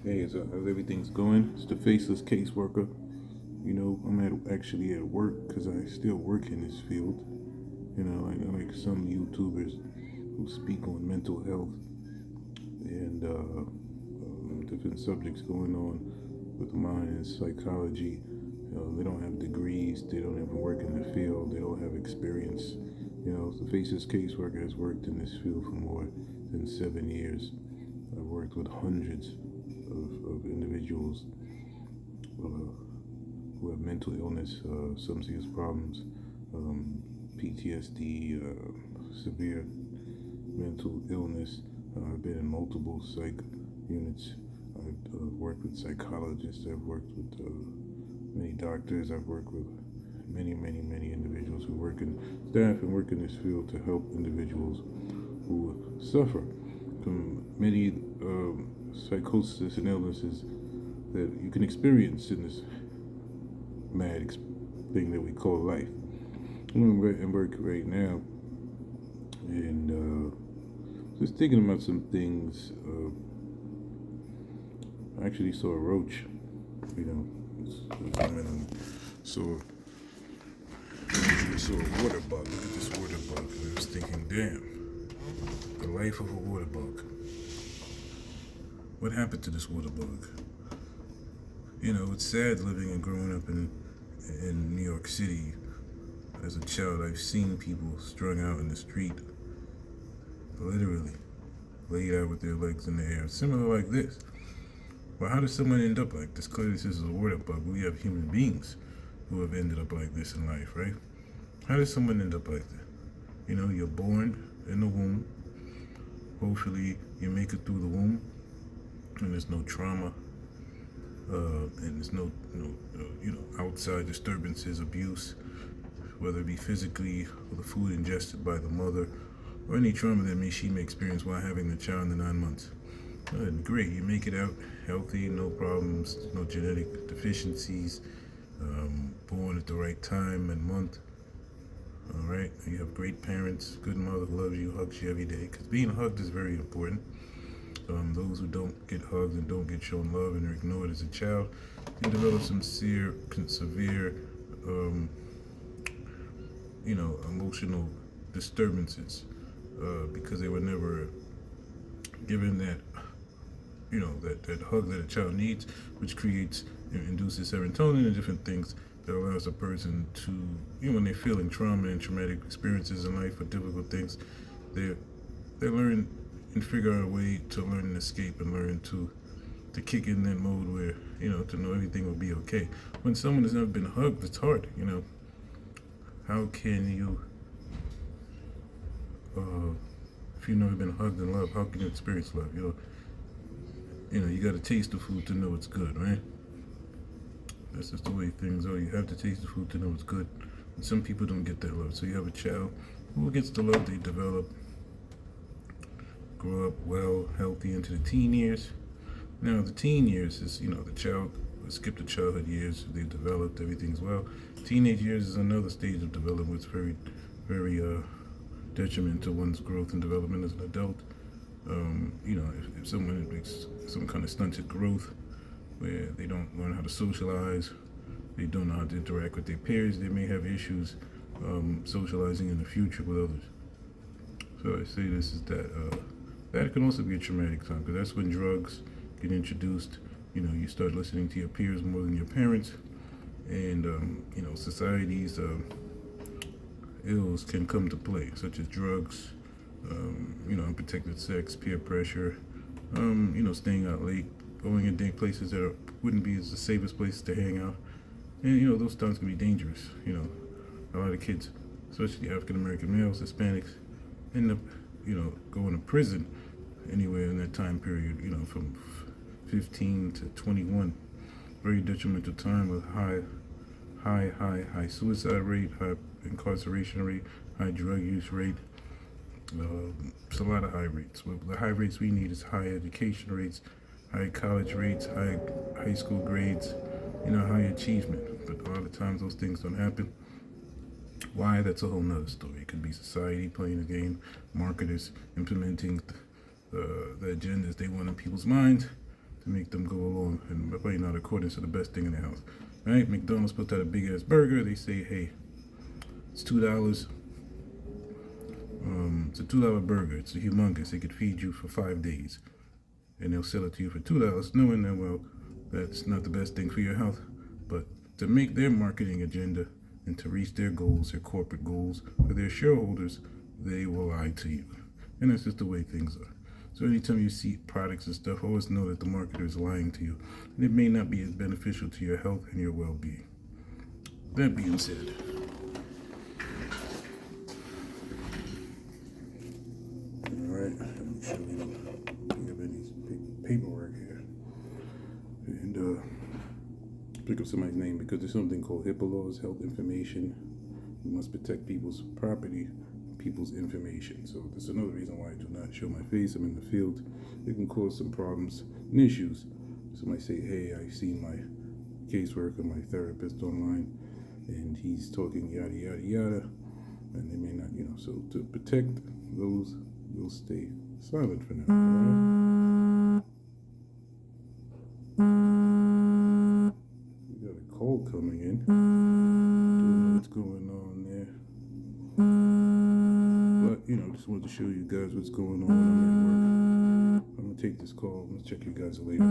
Hey, so how's everything's going? It's the faceless caseworker. I'm actually at work because I still work in this field. Like some YouTubers who speak on mental health and different subjects going on with mind and psychology. They don't have degrees. They don't even work in the field. They don't have experience. The faceless caseworker has worked in this field for more than 7 years. I've worked with hundreds of individuals uh, who have mental illness, some serious problems, um, PTSD, severe mental illness. I've been in multiple psych units. I've worked with psychologists. I've worked with many doctors. I've worked with many individuals who work in staff and work in this field to help individuals who suffer from many psychosis and illnesses that you can experience in this thing that we call life. I'm at work right now, and just thinking about some things. I actually saw a roach. You know, saw saw a water bug. Look at this water bug. And I was thinking, damn, the life of a water bug. What happened to this water bug? It's sad living and growing up in New York City. As a child, I've seen people strung out in the street, literally laid out with their legs in the air, similar like this. Well, how does someone end up like this? Clearly, this is a water bug. We have human beings who have ended up like this in life, right? How does someone end up like that? You're born in the womb. Hopefully, you make it through the womb, and there's no trauma, and there's no outside disturbances, abuse, whether it be physically or the food ingested by the mother, or any trauma that she may experience while having the child in the 9 months. Great, you make it out healthy, no problems, no genetic deficiencies, born at the right time and month. All right, you have great parents, good mother who loves you, hugs you every day. Because being hugged is very important. Those who don't get hugged and don't get shown love and are ignored as a child, they develop some severe, um, emotional disturbances because they were never given that hug that a child needs, which induces serotonin and different things that allows a person to, when they're feeling trauma and traumatic experiences in life or difficult things, they learn and figure out a way to learn and escape and learn to kick in that mode where, to know everything will be okay. When someone has never been hugged, it's hard. How can you, if you've never been hugged and loved, how can you experience love? You got to taste the food to know it's good, right? That's just the way things are. You have to taste the food to know it's good. And some people don't get that love. So you have a child who gets the love they develop, grow up well, healthy into the teen years. Now, the teen years is, the child, skip the childhood years, they've developed, everything's well. Teenage years is another stage of development. It's very, very detriment to one's growth and development as an adult. If someone makes some kind of stunted growth where they don't learn how to socialize, they don't know how to interact with their peers, they may have issues socializing in the future with others. So I say this is that can also be a traumatic time because that's when drugs get introduced. You start listening to your peers more than your parents, and society's ills can come to play, such as drugs, unprotected sex, peer pressure, staying out late, going in places that wouldn't be as the safest places to hang out. And, those times can be dangerous. A lot of kids, especially African American males, Hispanics, end up, going to prison anywhere in that time period, from 15 to 21. Very detrimental time with high suicide rate, high incarceration rate, high drug use rate. It's a lot of high rates. Well, the high rates we need is high education rates, high college rates, high school grades, high achievement. But a lot of times those things don't happen. Why? That's a whole nother story. It could be society playing a game, marketers implementing the agendas they want in people's minds to make them go along, and probably not according to the best thing in the house. Right? McDonald's puts out a big ass burger. They say, hey, it's $2. It's a $2 burger. It's humongous. It could feed you for 5 days, and they'll sell it to you for $2, knowing that, well, that's not the best thing for your health. But to make their marketing agenda and to reach their goals, their corporate goals for their shareholders, they will lie to you, and that's just the way things are. So anytime you see products and stuff, always know that the marketer is lying to you, and it may not be as beneficial to your health and your well-being. That being said, alright, let me show you. We have any paperwork here. And pick up somebody's name, because there's something called HIPAA laws, health information. We must protect people's property, people's information. So that's another reason why I do not show my face. I'm in the field. It can cause some problems and issues. Somebody say, hey, I seen my caseworker, my therapist online, and he's talking yada yada yada, and they may not, so to protect those, we'll stay silent for now. All right? We got a call coming in. Don't know what's going on there. But, just wanted to show you guys what's going on when I'm at work. I'm going to take this call. I'm going to check you guys later.